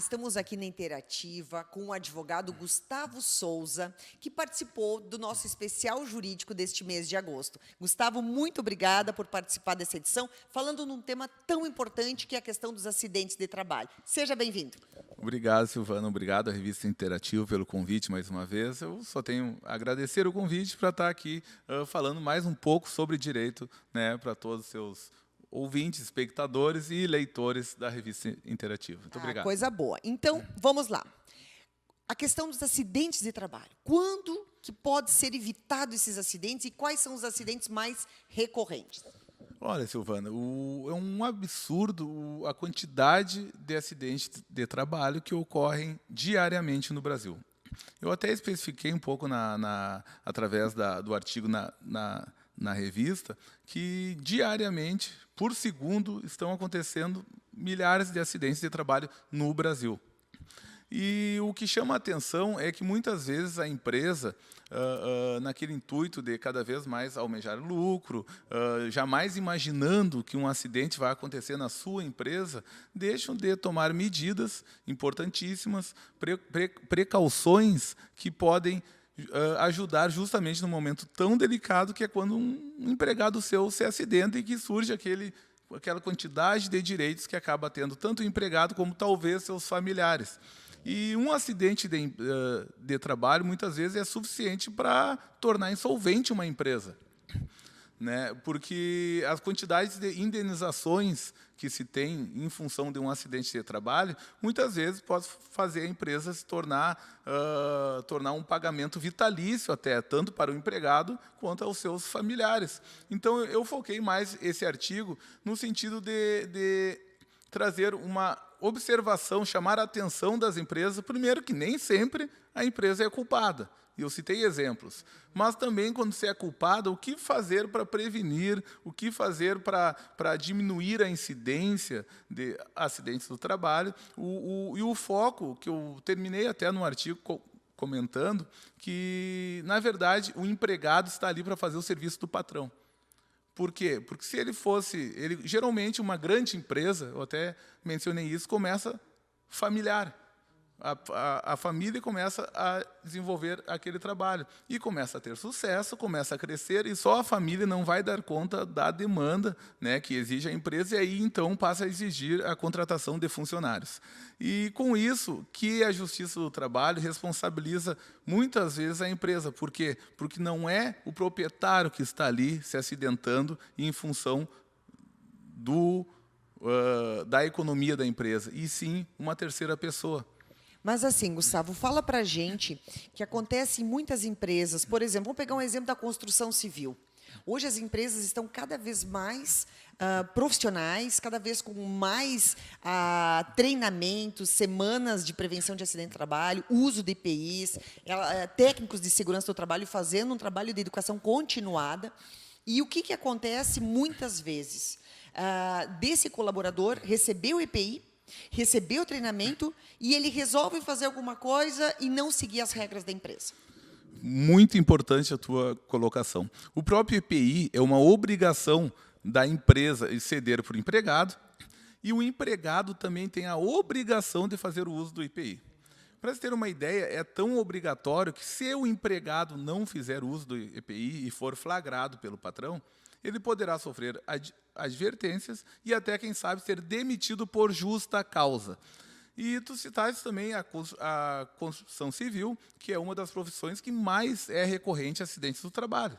estamos aqui na Interativa com o advogado Gustavo Souza, que participou do nosso especial jurídico deste mês de agosto. Gustavo, muito obrigada por participar dessa edição, falando num tema tão importante que é a questão dos acidentes de trabalho. Seja bem-vindo. Obrigado, Silvana. Obrigado à Revista Interativa pelo convite mais uma vez. Eu só tenho a agradecer o convite para estar aqui falando mais um pouco sobre direito, né, para todos os seus ouvintes, espectadores e leitores da Revista Interativa. Muito obrigado. Coisa boa. Então, vamos lá. A questão dos acidentes de trabalho. Quando que pode ser evitado esses acidentes e quais são os acidentes mais recorrentes? Olha, Silvana, é um absurdo a quantidade de acidentes de trabalho que ocorrem diariamente no Brasil. Eu até especifiquei um pouco através do artigo na revista que diariamente, por segundo, estão acontecendo milhares de acidentes de trabalho no Brasil. E o que chama a atenção é que, muitas vezes, a empresa, naquele intuito de cada vez mais almejar lucro, jamais imaginando que um acidente vai acontecer na sua empresa, deixam de tomar medidas importantíssimas, precauções que podem ajudar justamente no momento tão delicado que é quando um empregado seu se acidenta e que surge aquela quantidade de direitos que acaba tendo tanto o empregado como talvez seus familiares. E um acidente de trabalho, muitas vezes, é suficiente para tornar insolvente uma empresa, né? Porque as quantidades de indenizações que se tem em função de um acidente de trabalho, muitas vezes pode fazer a empresa se tornar um pagamento vitalício até, tanto para o empregado quanto aos seus familiares. Então, eu foquei mais esse artigo no sentido de trazer uma observação, chamar a atenção das empresas, primeiro que nem sempre a empresa é culpada, e eu citei exemplos, mas também quando você é culpada, o que fazer para prevenir, o que fazer para diminuir a incidência de acidentes do trabalho, e o foco, que eu terminei até no artigo comentando, que, na verdade, o empregado está ali para fazer o serviço do patrão. Por quê? Porque se geralmente uma grande empresa, eu até mencionei isso, começa familiar. A família começa a desenvolver aquele trabalho e começa a ter sucesso, começa a crescer, e só a família não vai dar conta da demanda, né, que exige a empresa, e aí então passa a exigir a contratação de funcionários. E com isso que a Justiça do Trabalho responsabiliza muitas vezes a empresa. Por quê? Porque não é o proprietário que está ali se acidentando em função da economia da empresa, e sim uma terceira pessoa. Mas assim, Gustavo, fala para a gente que acontece em muitas empresas. Por exemplo, vamos pegar um exemplo da construção civil. Hoje as empresas estão cada vez mais profissionais, cada vez com mais treinamentos, semanas de prevenção de acidente de trabalho, uso de EPIs, técnicos de segurança do trabalho fazendo um trabalho de educação continuada. E o que acontece muitas vezes? Desse colaborador receber o EPI, receber o treinamento e ele resolve fazer alguma coisa e não seguir as regras da empresa. Muito importante a tua colocação. O próprio EPI é uma obrigação da empresa ceder para o empregado, e o empregado também tem a obrigação de fazer o uso do EPI. Para você ter uma ideia, é tão obrigatório que, se o empregado não fizer uso do EPI e for flagrado pelo patrão, ele poderá sofrer advertências e até, quem sabe, ser demitido por justa causa. E tu citaste também a construção civil, que é uma das profissões que mais é recorrente a acidentes do trabalho.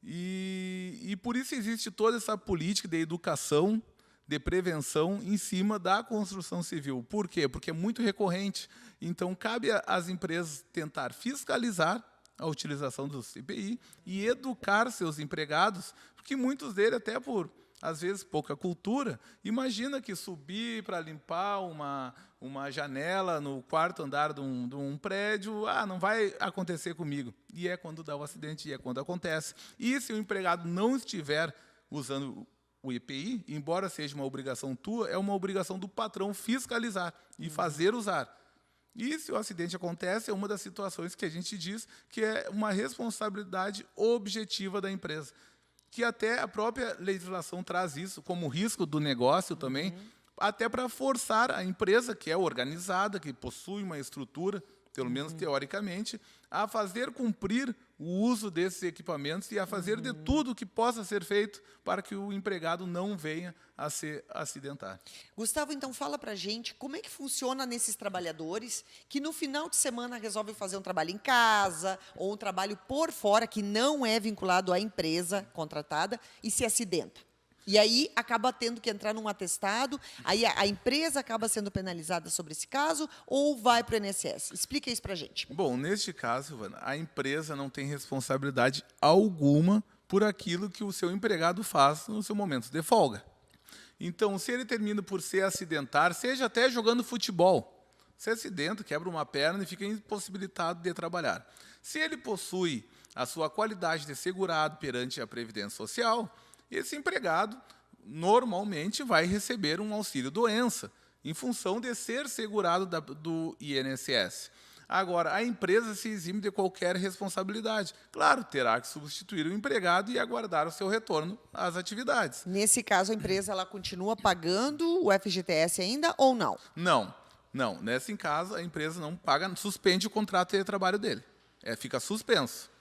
E por isso existe toda essa política de educação, de prevenção em cima da construção civil. Por quê? Porque é muito recorrente. Então, cabe às empresas tentar fiscalizar a utilização do CPI e educar seus empregados, porque muitos deles, até por, às vezes, pouca cultura, imagina que subir para limpar uma janela no quarto andar de um prédio, não vai acontecer comigo. E é quando dá o acidente, e é quando acontece. E se o empregado não estiver usando o EPI, embora seja uma obrigação tua, é uma obrigação do patrão fiscalizar e fazer usar. E, se o acidente acontece, é uma das situações que a gente diz que é uma responsabilidade objetiva da empresa, que até a própria legislação traz isso como risco do negócio também, até para forçar a empresa, que é organizada, que possui uma estrutura, pelo menos teoricamente, a fazer cumprir o uso desses equipamentos e a fazer de tudo que possa ser feito para que o empregado não venha a se acidentar. Gustavo, então fala pra gente como é que funciona nesses trabalhadores que no final de semana resolvem fazer um trabalho em casa ou um trabalho por fora que não é vinculado à empresa contratada e se acidenta. E aí acaba tendo que entrar num atestado, aí a empresa acaba sendo penalizada sobre esse caso ou vai para o INSS? Explica isso pra gente. Bom, neste caso, Ivana, a empresa não tem responsabilidade alguma por aquilo que o seu empregado faz no seu momento de folga. Então, se ele termina por se acidentar, seja até jogando futebol, se acidenta, quebra uma perna e fica impossibilitado de trabalhar. Se ele possui a sua qualidade de segurado perante a Previdência Social, esse empregado normalmente vai receber um auxílio-doença, em função de ser segurado do INSS. Agora, a empresa se exime de qualquer responsabilidade. Claro, terá que substituir o empregado e aguardar o seu retorno às atividades. Nesse caso, a empresa ela continua pagando o FGTS ainda ou não? Não. Nesse caso, a empresa não paga, suspende o contrato de trabalho dele. Fica suspenso.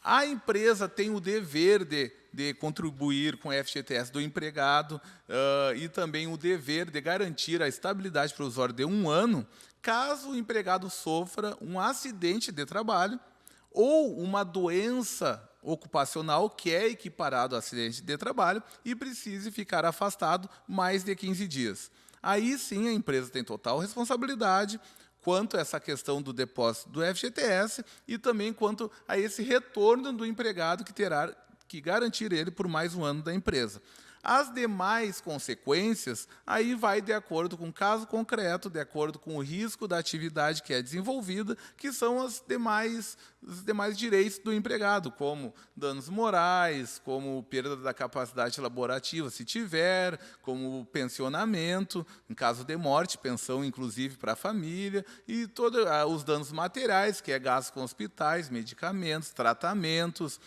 A empresa tem o dever de contribuir com o FGTS do empregado e também o dever de garantir a estabilidade provisória de 1 ano, caso o empregado sofra um acidente de trabalho ou uma doença ocupacional que é equiparado a acidente de trabalho e precise ficar afastado mais de 15 dias. Aí sim a empresa tem total responsabilidade quanto a essa questão do depósito do FGTS e também quanto a esse retorno do empregado que terá que garantir ele por mais 1 ano da empresa. As demais consequências, aí vai de acordo com o caso concreto, de acordo com o risco da atividade que é desenvolvida, que são os demais direitos do empregado, como danos morais, como perda da capacidade laborativa, se tiver, como pensionamento, em caso de morte, pensão inclusive para a família, e todos os danos materiais, que é gasto com hospitais, medicamentos, tratamentos,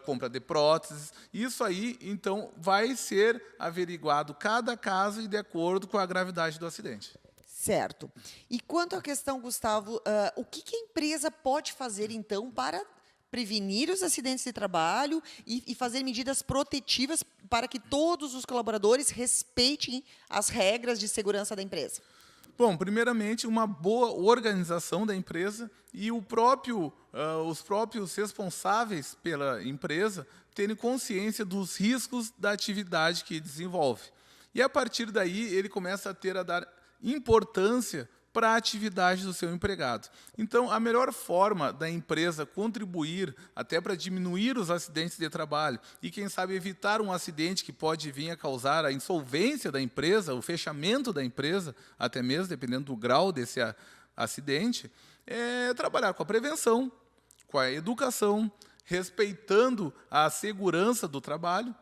compra de próteses. Isso aí, então, vai ser averiguado cada caso e de acordo com a gravidade do acidente. Certo. E quanto à questão, Gustavo, o que a empresa pode fazer, então, para prevenir os acidentes de trabalho e fazer medidas protetivas para que todos os colaboradores respeitem as regras de segurança da empresa? Bom, primeiramente, uma boa organização da empresa e os próprios responsáveis pela empresa terem consciência dos riscos da atividade que desenvolve. E, a partir daí, ele começa a dar importância para a atividade do seu empregado. Então, a melhor forma da empresa contribuir até para diminuir os acidentes de trabalho e, quem sabe, evitar um acidente que pode vir a causar a insolvência da empresa, o fechamento da empresa, até mesmo dependendo do grau desse acidente, é trabalhar com a prevenção, com a educação, respeitando a segurança do trabalho,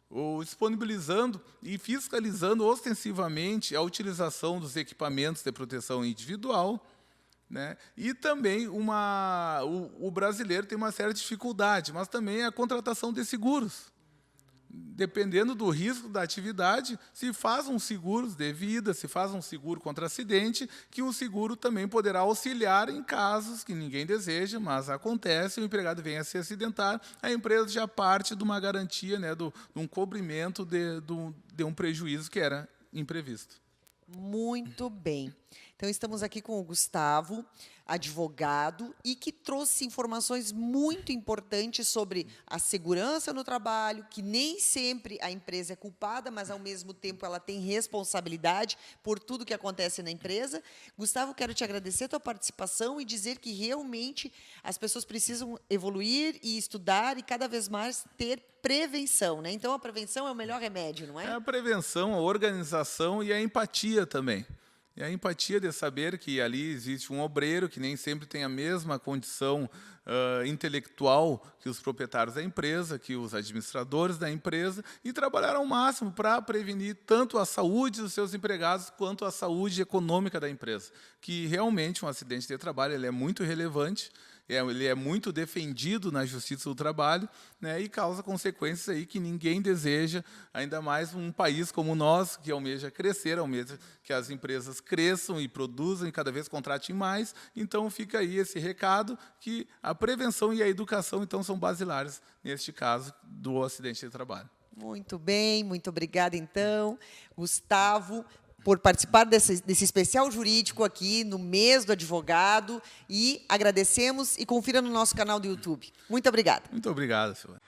ou disponibilizando e fiscalizando ostensivamente a utilização dos equipamentos de proteção individual, né? E também o brasileiro tem uma certa dificuldade, mas também a contratação de seguros. Dependendo do risco da atividade, se faz um seguro de vida, se faz um seguro contra acidente, que o seguro também poderá auxiliar em casos que ninguém deseja, mas acontece, o empregado vem a se acidentar, a empresa já parte de uma garantia, né, de um cobrimento de um prejuízo que era imprevisto. Muito bem. Então, estamos aqui com o Gustavo, advogado, e que trouxe informações muito importantes sobre a segurança no trabalho, que nem sempre a empresa é culpada, mas, ao mesmo tempo, ela tem responsabilidade por tudo que acontece na empresa. Gustavo, quero te agradecer a tua participação e dizer que, realmente, as pessoas precisam evoluir e estudar e, cada vez mais, ter prevenção, né? Então, a prevenção é o melhor remédio, não é? É a prevenção, a organização e a empatia também. E a empatia de saber que ali existe um obreiro que nem sempre tem a mesma condição intelectual que os proprietários da empresa, que os administradores da empresa, e trabalhar ao máximo para prevenir tanto a saúde dos seus empregados quanto a saúde econômica da empresa. Que realmente um acidente de trabalho ele é muito relevante ele é muito defendido na Justiça do Trabalho, né, e causa consequências aí que ninguém deseja, ainda mais um país como o nosso, que almeja crescer, almeja que as empresas cresçam e produzam e cada vez contratem mais. Então, fica aí esse recado que a prevenção e a educação, então, são basilares, neste caso, do acidente de trabalho. Muito bem, muito obrigada, então, Gustavo, por participar desse especial jurídico aqui no mês do advogado, e agradecemos, e confira no nosso canal do YouTube. Muito obrigada. Muito obrigado, Silvana.